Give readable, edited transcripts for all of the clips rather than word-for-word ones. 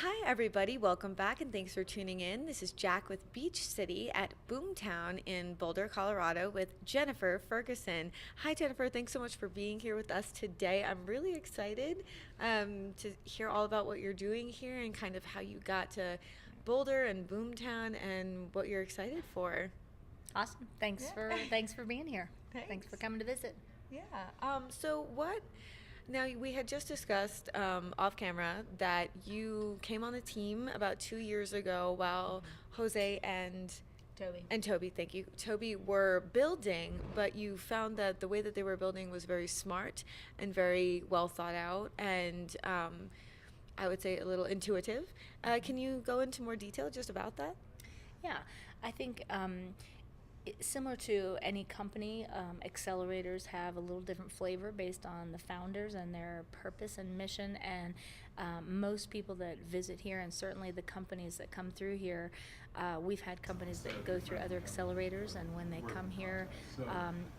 Hi, everybody. Welcome back, and thanks for tuning in. This is Jack with Beach City at Boomtown in Boulder, Colorado, with Jennifer Ferguson. Hi, Jennifer. Thanks so much for being here with us today. I'm really excited to hear all about what you're doing here and kind of how you got to Boulder and Boomtown and what you're excited for. Awesome. Thanks for being here. Thanks for coming to visit. Yeah. So what? Now we had just discussed off camera that you came on the team about 2 years ago while Jose Toby. and Toby, thank you, Toby were building, but you found that the way that they were building was very smart and very well thought out, and I would say a little intuitive. Can you go into more detail just about that? Yeah, I think similar to any company, accelerators have a little different flavor based on the founders and their purpose and mission. And most people that visit here, and certainly the companies that come through here, we've had companies that go through other accelerators, and when they come here,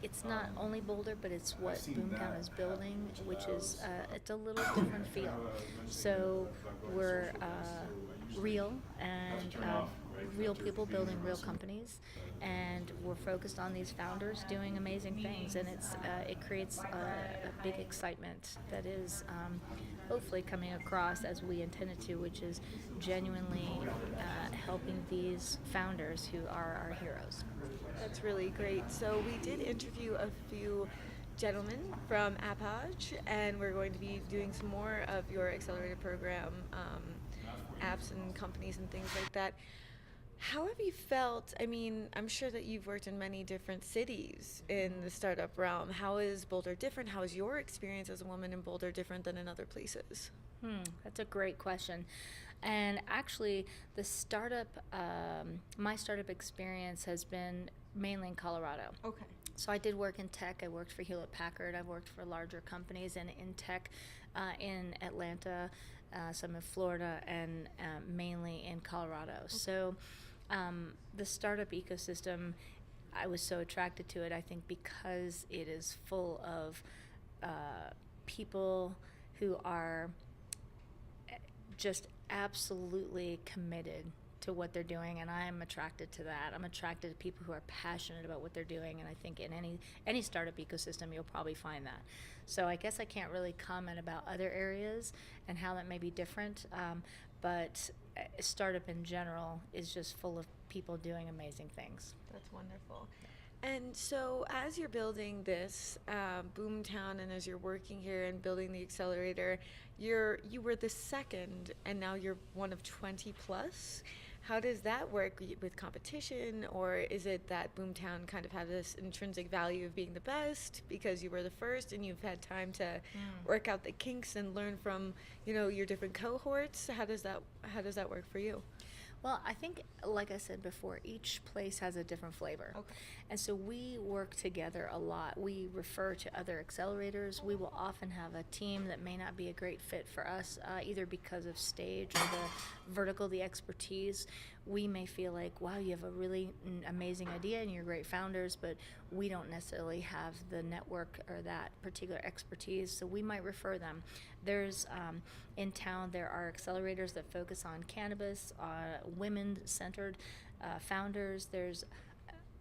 it's not only Boulder, but it's what Boomtown is building, which is it's a little different feel. So we're real and real people building real companies, and we're focused on these founders doing amazing things, and it creates a big excitement that is hopefully coming across as we intended to, which is genuinely helping these founders who are our heroes. That's really great. So we did interview a few gentlemen from Apogee, and we're going to be doing some more of your accelerator program apps and companies and things like that. How have you felt? I mean, I'm sure that you've worked in many different cities in the startup realm. How is Boulder different? How is your experience as a woman in Boulder different than in other places? That's a great question. And actually, the startup, my startup experience has been mainly in Colorado. Okay. So I did work in tech. I worked for Hewlett Packard. I've worked for larger companies and in tech in Atlanta, some in Florida, and mainly in Colorado. Okay. So the startup ecosystem, I was so attracted to it, I think, because it is full of people who are just absolutely committed to what they're doing, and I'm attracted to that. I'm attracted to people who are passionate about what they're doing, and I think in any startup ecosystem you'll probably find that. So I guess I can't really comment about other areas and how that may be different, but startup in general is just full of people doing amazing things. That's wonderful. And so, as you're building this Boomtown, and as you're working here and building the accelerator, you were the second, and now you're one of 20 plus. How does that work with competition, or is it that Boomtown kind of had this intrinsic value of being the best because you were the first and you've had time to work out the kinks and learn from your different cohorts? How does that work for you? Well, I think, like I said before, each place has a different flavor. Okay. And so we work together a lot. We refer to other accelerators. We will often have a team that may not be a great fit for us, either because of stage or the vertical, the expertise. We may feel like, wow, you have a really amazing idea and you're great founders, but we don't necessarily have the network or that particular expertise, so we might refer them. There's in town, there are accelerators that focus on cannabis, women-centered founders. There's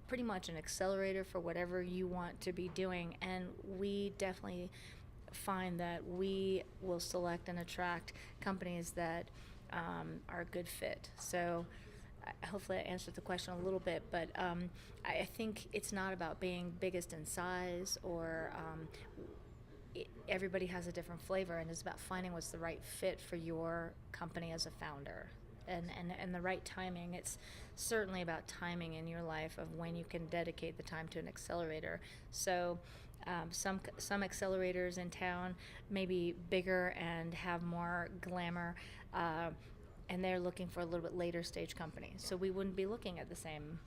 pretty much an accelerator for whatever you want to be doing, and we definitely find that we will select and attract companies that are a good fit. So hopefully I answered the question a little bit, but I think it's not about being biggest in size or everybody has a different flavor, and it's about finding what's the right fit for your company as a founder. And the right timing. It's certainly about timing in your life of when you can dedicate the time to an accelerator. So some accelerators in town may be bigger and have more glamour, and they're looking for a little bit later stage company. So we wouldn't be looking at the same.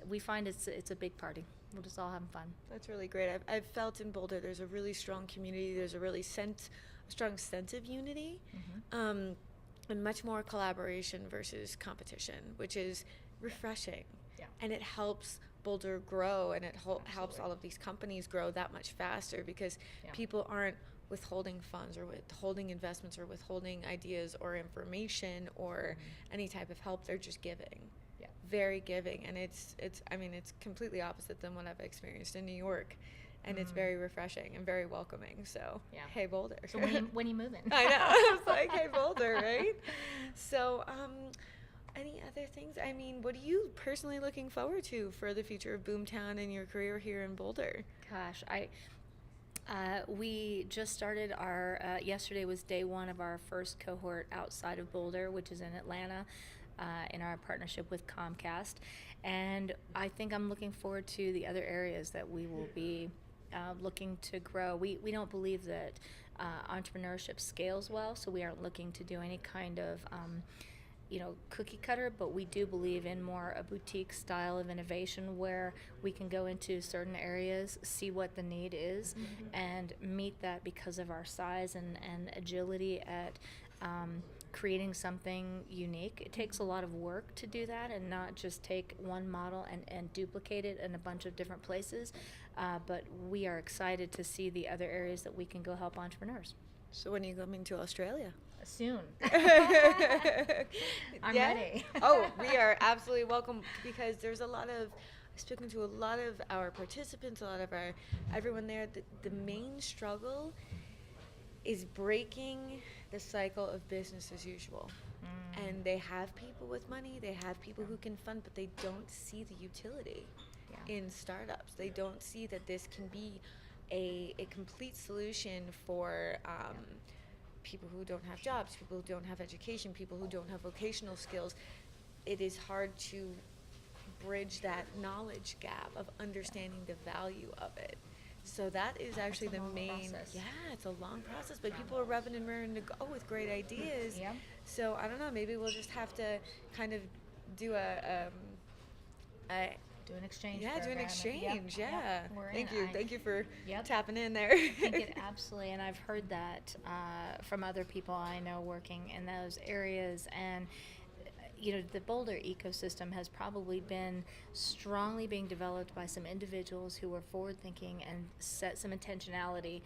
We find it's a big party. We're just all having fun. That's really great. I've felt in Boulder there's a really strong community. There's a really strong sense of unity. Mm-hmm. And much more collaboration versus competition, which is refreshing. Yeah. And it helps Boulder grow, and it helps all of these companies grow that much faster because people aren't withholding funds or withholding investments or withholding ideas or information or any type of help. They're just giving. Yeah. Very giving. And it's completely opposite than what I've experienced in New York. And it's very refreshing and very welcoming. So, Yeah. hey, Boulder. So when you moving? I know. It's like, hey, Boulder, right? So, any other things? I mean, what are you personally looking forward to for the future of Boomtown and your career here in Boulder? Gosh, we just started yesterday was day one of our first cohort outside of Boulder, which is in Atlanta, in our partnership with Comcast. And I think I'm looking forward to the other areas that we will be looking to grow. We don't believe that entrepreneurship scales well, so we aren't looking to do any kind of cookie cutter, but we do believe in more a boutique style of innovation where we can go into certain areas, see what the need is, and meet that because of our size and agility at creating something unique. It takes a lot of work to do that and not just take one model and duplicate it in a bunch of different places, but we are excited to see the other areas that we can go help entrepreneurs. So when are you coming to Australia? Soon. I'm Yeah? ready. Oh, we are absolutely welcome, because there's I've spoken to a lot of our participants, a lot of everyone there. The main struggle is breaking the cycle of business as usual. And they have people with money, they have people who can fund, but they don't see the utility in startups. They don't see that this can be a complete solution for people who don't have jobs, people who don't have education, people who don't have vocational skills. It is hard to bridge that knowledge gap of understanding the value of it. So that is actually the main process. Yeah, it's a long process, but people are rubbing and raring to go with great ideas. Yeah. So I don't know, maybe we'll just have to kind of do Do an exchange do an program. exchange. Yep, Yeah. yep, we're Thank in. you. Thank you for Yep. tapping in there. I think it absolutely, and I've heard that from other people I know working in those areas. And the Boulder ecosystem has probably been strongly being developed by some individuals who were forward thinking and set some intentionality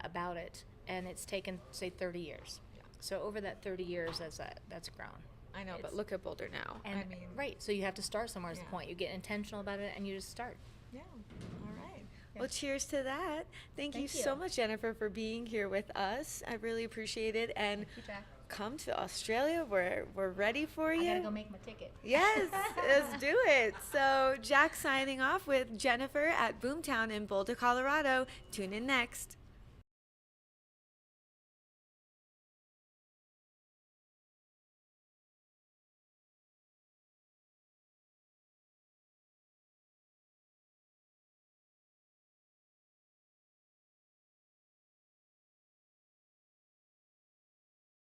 about it. And it's taken, say, 30 years. So over that 30 years, that's grown. I know, but look at Boulder now. And right, so you have to start somewhere is the Yeah. point. You get intentional about it and you just start. Yeah. All right. Yeah. Well, cheers to that. Thank you Thank so you. much, Jennifer, for being here with us. I really appreciate it. And Thank you, Jack. come to Australia. We're ready for you. I gotta go make my ticket. Yes, let's do it. So, Jack signing off with Jennifer at Boomtown in Boulder, Colorado. Tune in next.